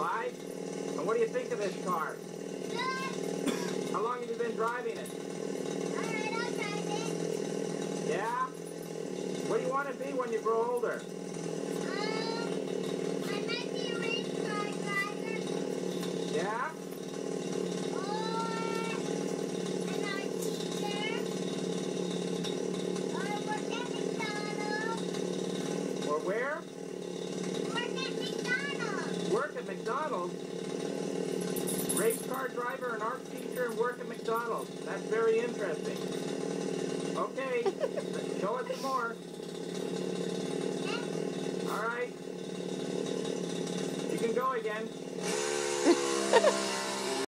Why? And what do you think of this car? Good. How long have you been driving it? Alright, I'll drive it. Yeah? What do you want to be when you grow older? I might be a race car driver. Yeah? Or an art teacher. Or work at McDonald's. Or where? Work at McDonald's. Work at McDonald's? Race car driver, an art teacher, and work at McDonald's. That's very interesting. Okay, show us some more. All right. You can go again.